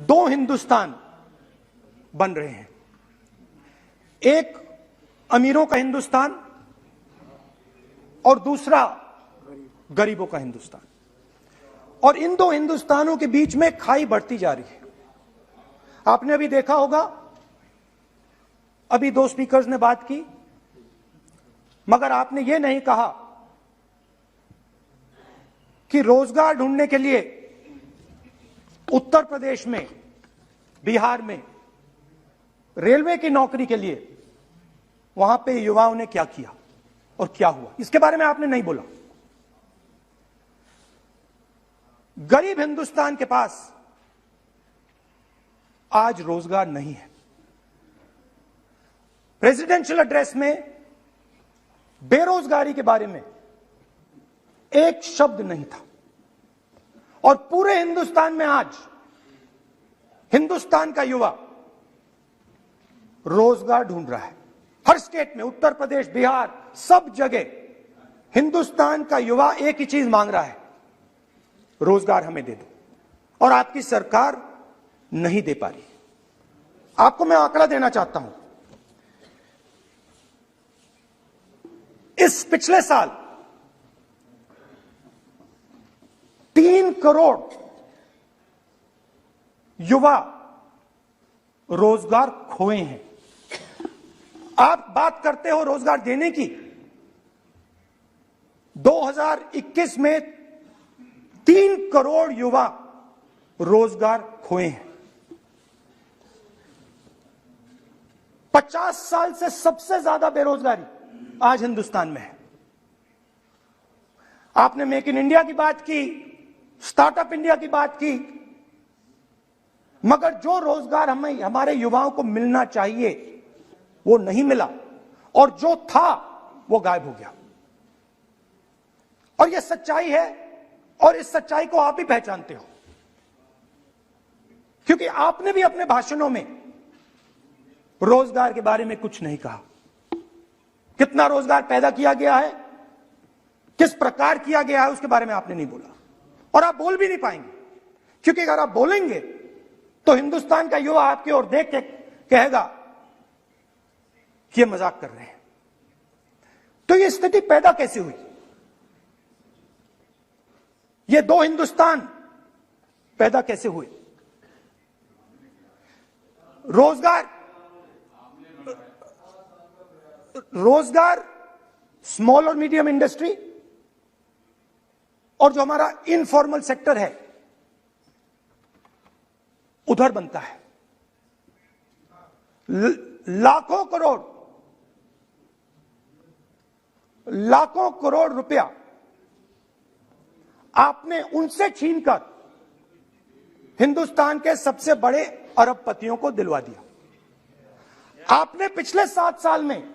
दो हिंदुस्तान बन रहे हैं, एक अमीरों का हिंदुस्तान और दूसरा गरीबों का हिंदुस्तान। और इन दो हिंदुस्तानों के बीच में खाई बढ़ती जा रही है। आपने अभी देखा होगा, अभी दो स्पीकर्स ने बात की, मगर आपने यह नहीं कहा कि रोजगार ढूंढने के लिए उत्तर प्रदेश में, बिहार में रेलवे की नौकरी के लिए वहां पे युवाओं ने क्या किया और क्या हुआ, इसके बारे में आपने नहीं बोला। गरीब हिंदुस्तान के पास आज रोजगार नहीं है। प्रेसिडेंशियल एड्रेस में बेरोजगारी के बारे में एक शब्द नहीं था। और पूरे हिंदुस्तान में आज हिंदुस्तान का युवा रोजगार ढूंढ रहा है। हर स्टेट में, उत्तर प्रदेश, बिहार, सब जगह हिंदुस्तान का युवा एक ही चीज मांग रहा है, रोजगार हमें दे दो। और आपकी सरकार नहीं दे पा रही। आपको मैं आंकड़ा देना चाहता हूं। इस पिछले साल 3 करोड़ युवा रोजगार खोए हैं। आप बात करते हो रोजगार देने की। 2021 में 3 करोड़ युवा रोजगार खोए हैं। 50 साल से सबसे ज्यादा बेरोजगारी आज हिंदुस्तान में है। आपने मेक इन इंडिया की बात की, स्टार्टअप इंडिया की बात की, मगर जो रोजगार हमें, हमारे युवाओं को मिलना चाहिए वो नहीं मिला, और जो था वो गायब हो गया। और यह सच्चाई है, और इस सच्चाई को आप भी पहचानते हो, क्योंकि आपने भी अपने भाषणों में रोजगार के बारे में कुछ नहीं कहा। कितना रोजगार पैदा किया गया है, किस प्रकार किया गया है, उसके बारे में आपने नहीं बोला। और आप बोल भी नहीं पाएंगे, क्योंकि अगर आप बोलेंगे तो हिंदुस्तान का युवा आपकी ओर देख के कहेगा कि ये मजाक कर रहे हैं। तो ये स्थिति पैदा कैसे हुई? ये दो हिंदुस्तान पैदा कैसे हुए? रोजगार स्मॉल और मीडियम इंडस्ट्री और जो हमारा इनफॉर्मल सेक्टर है उधर बनता है। लाखों करोड़ रुपया आपने उनसे छीनकर हिंदुस्तान के सबसे बड़े अरबपतियों को दिलवा दिया। आपने पिछले 7 साल में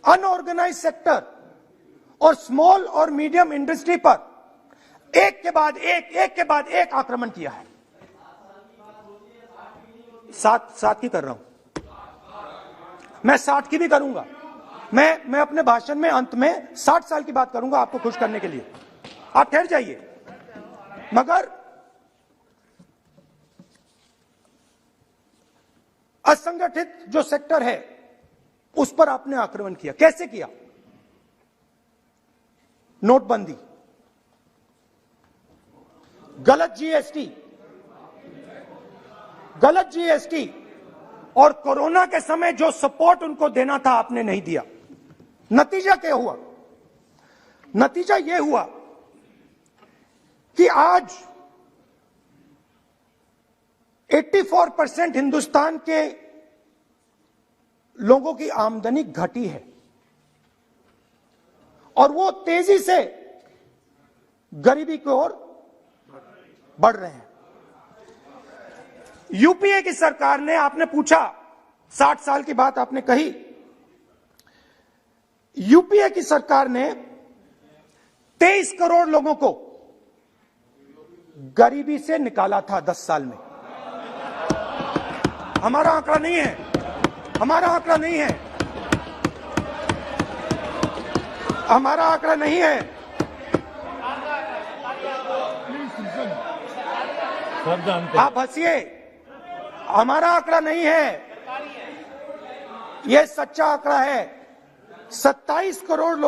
अनऑर्गेनाइज सेक्टर और स्मॉल और मीडियम इंडस्ट्री पर एक के बाद एक आक्रमण किया है। 7 की कर रहा हूं मैं, 60 की भी करूंगा मैं अपने भाषण में अंत में 60 साल की बात करूंगा आपको खुश करने के लिए। आप ठहर जाइए। मगर असंगठित जो सेक्टर है उस पर आपने आक्रमण किया। कैसे किया? नोटबंदी, गलत जीएसटी और कोरोना के समय जो सपोर्ट उनको देना था आपने नहीं दिया। नतीजा क्या हुआ? नतीजा यह हुआ कि आज 84% हिंदुस्तान के लोगों की आमदनी घटी है और वो तेजी से गरीबी की ओर बढ़ रहे हैं। यूपीए की सरकार ने, आपने पूछा 60 साल की बात आपने कही, यूपीए की सरकार ने 23 करोड़ लोगों को गरीबी से निकाला था 10 साल में। हमारा आंकड़ा नहीं है, हमारा आंकड़ा नहीं है, हमारा आंकड़ा नहीं है। सब जानते हैं। आप हंसिए, हमारा आंकड़ा नहीं है, यह सच्चा आंकड़ा है। 27 करोड़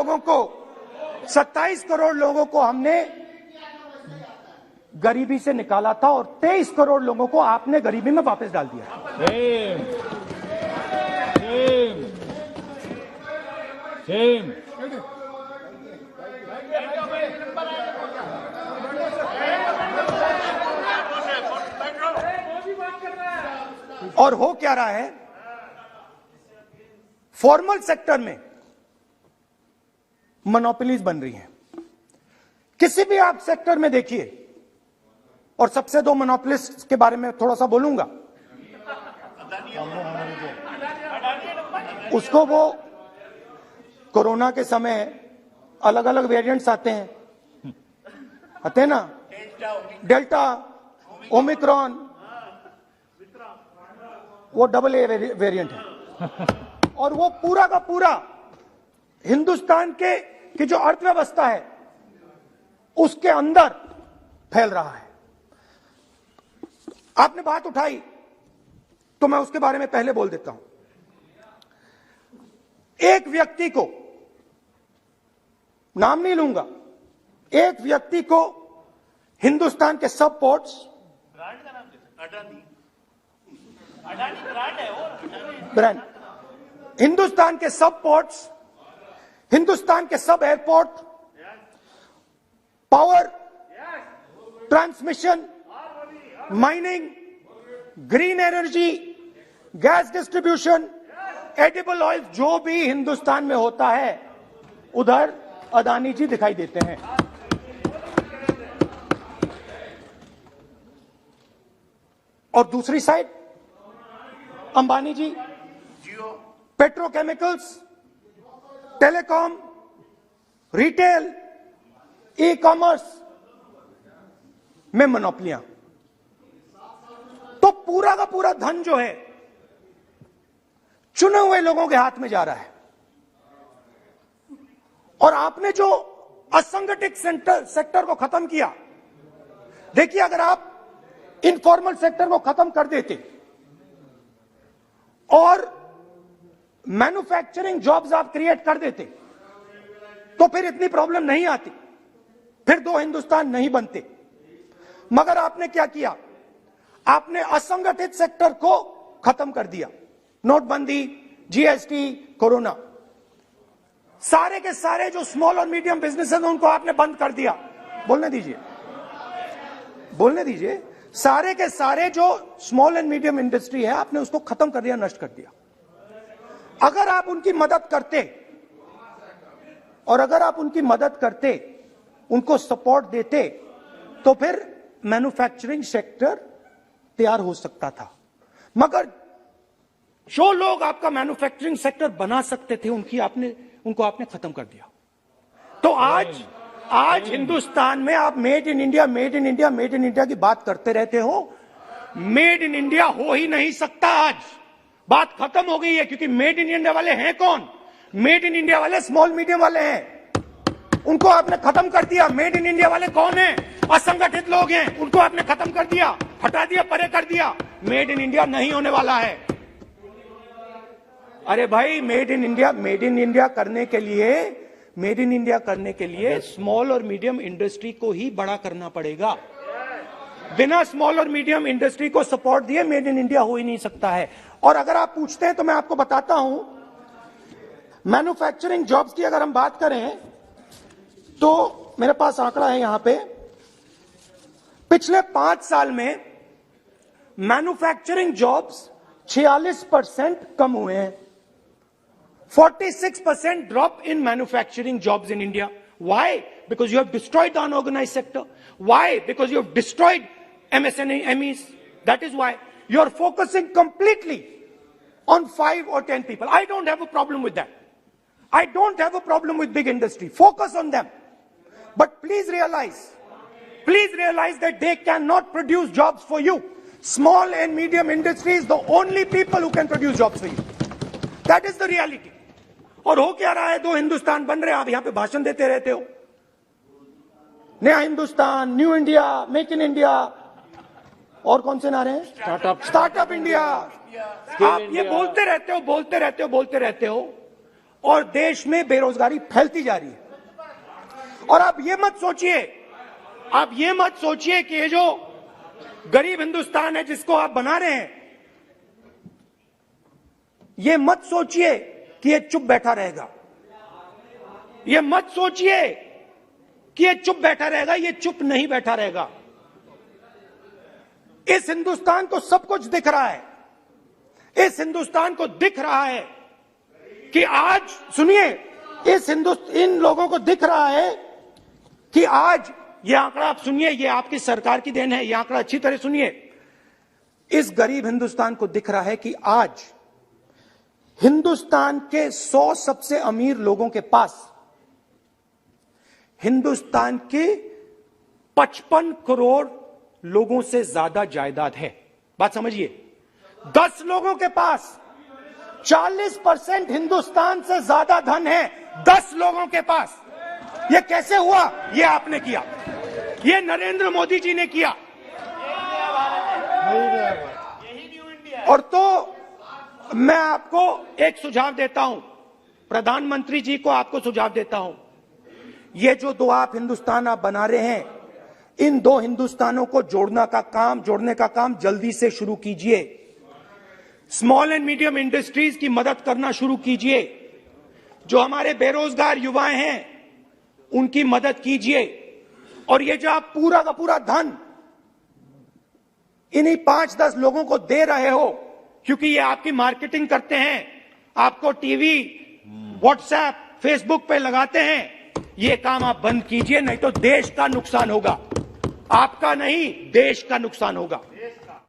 लोगों को हमने गरीबी से निकाला था और 23 करोड़ लोगों को आपने गरीबी में वापस डाल दिया। सेम। और हो क्या रहा है, फॉर्मल सेक्टर में मोनोपोलीज बन रही हैं। किसी भी आप सेक्टर में देखिए, और सबसे दो मोनोपोलिस्ट के बारे में थोड़ा सा बोलूंगा। उसको वो कोरोना के समय अलग अलग वेरिएंट्स आते हैं ना, डेल्टा, ओमिक्रॉन, वो AA वेरिएंट है। और वो पूरा का पूरा हिंदुस्तान की जो अर्थव्यवस्था है उसके अंदर फैल रहा है। आपने बात उठाई तो मैं उसके बारे में पहले बोल देता हूं। एक व्यक्ति को, नाम नहीं लूंगा, एक व्यक्ति को हिंदुस्तान के सब पोर्ट्स, ब्रांड का नाम अडानी ब्रांड है वो, ब्रांड, हिंदुस्तान के सब पोर्ट्स, हिंदुस्तान के सब airport, power, transmission, mining, green energy, gas distribution, edible oil, जो भी हिंदुस्तान में होता है उधर अदानी जी दिखाई देते हैं। और दूसरी side Ambani ji petrochemicals, telecom, retail, e commerce में मोनोपोलियां। तो पूरा का पूरा धन जो है चुने हुए लोगों के हाथ में जा रहा है। और आपने जो असंगठित सेक्टर को खत्म किया, देखिए अगर आप इनफॉर्मल सेक्टर को खत्म कर देते और मैन्युफैक्चरिंग जॉब्स आप क्रिएट कर देते तो फिर इतनी प्रॉब्लम नहीं आती, फिर दो हिंदुस्तान नहीं बनते। मगर आपने क्या किया, आपने असंगठित सेक्टर को खत्म कर दिया। नोटबंदी, जीएसटी, कोरोना, सारे के सारे जो स्मॉल और मीडियम बिजनेसेस हैं उनको आपने बंद कर दिया। बोलने दीजिए, सारे के सारे जो स्मॉल एंड मीडियम इंडस्ट्री है आपने उसको खत्म कर दिया, नष्ट कर दिया। अगर आप उनकी मदद करते, उनको सपोर्ट देते तो फिर मैन्युफैक्चरिंग सेक्टर तैयार हो सकता था। मगर जो लोग आपका मैन्युफैक्चरिंग सेक्टर बना सकते थे उनको आपने खत्म कर दिया। तो आज हिंदुस्तान में आप मेड इन इंडिया की बात करते रहते हो। मेड इन इंडिया हो ही नहीं सकता। आज बात खत्म हो गई है, क्योंकि मेड इन इंडिया वाले हैं कौन? मेड इन इंडिया वाले स्मॉल मीडियम वाले हैं, उनको आपने खत्म कर दिया। मेड इन इंडिया वाले कौन है? असंगठित लोग हैं, उनको आपने खत्म कर दिया, हटा दिया, परे कर दिया। मेड इन इंडिया नहीं होने वाला है। अरे भाई, मेड इन इंडिया करने के लिए स्मॉल और मीडियम इंडस्ट्री को ही बड़ा करना पड़ेगा। बिना स्मॉल और मीडियम इंडस्ट्री को सपोर्ट दिए मेड इन इंडिया हो ही नहीं सकता है। और अगर आप पूछते हैं तो मैं आपको बताता हूं, मैन्युफैक्चरिंग जॉब्स की अगर हम बात करें तो मेरे पास आंकड़ा है यहां पे, पिछले 5 साल में मैन्युफैक्चरिंग जॉब्स 46% कम हुए हैं। 46% drop in manufacturing jobs in India. Why? Because you have destroyed the unorganized sector. Why? Because you have destroyed MSMEs. That is why you are focusing completely on 5 or 10 people. I don't have a problem with that. I don't have a problem with big industry. Focus on them. But please realize that they cannot produce jobs for you. Small and medium industry is the only people who can produce jobs for you. That is the reality. और हो क्या रहा है, दो हिंदुस्तान बन रहे हैं। आप यहां पे भाषण देते रहते हो, नया Hindustan, new India, make in India. और कौन से नारे हैं? Startup India. आप ये बोलते रहते हो और देश में बेरोजगारी फैलती जा रही है। और आप ये मत सोचिए कि ये जो गरीब हिंदुस्तान है जिसको आप बना रहे हैं, ये मत सोचिए कि ये चुप बैठा रहेगा। ये मत सोचिए कि ये चुप बैठा रहेगा, ये चुप नहीं बैठा रहेगा। इस हिंदुस्तान को सब कुछ दिख रहा है। इस हिंदुस्तान को दिख रहा है कि आज, सुनिए, इन लोगों को दिख रहा है कि आज ये आंकड़ा, आप सुनिए, ये आपकी सरकार की देन है, ये आंकड़ा अच्छी तरह सुनिए। इस गरीब हिंदुस्तान को दिख रहा है कि आज हिंदुस्तान के 100 सबसे अमीर लोगों के पास हिंदुस्तान के 55 करोड़ लोगों से ज्यादा जायदाद है। बात समझिए, 10 लोगों के पास 40% हिंदुस्तान से ज्यादा धन है, 10 लोगों के पास। यह कैसे हुआ? यह आपने किया, यह नरेंद्र मोदी जी ने किया। यही न्यू इंडिया है। और तो मैं आपको एक सुझाव देता हूं, प्रधानमंत्री जी को आपको सुझाव देता हूं, ये जो दो आप हिंदुस्तान आप बना रहे हैं, इन दो हिंदुस्तानों को जोड़ने का काम जल्दी से शुरू कीजिए। स्मॉल एंड मीडियम इंडस्ट्रीज की मदद करना शुरू कीजिए। जो हमारे बेरोजगार युवाएं हैं उनकी मदद कीजिए। और ये जो आप पूरा का पूरा धन इन्हीं 5-10 लोगों को दे रहे हो, क्योंकि ये आपकी मार्केटिंग करते हैं, आपको टीवी, व्हाट्सएप, फेसबुक पे लगाते हैं, ये काम आप बंद कीजिए, नहीं तो देश का नुकसान होगा। आपका नहीं, देश का नुकसान होगा।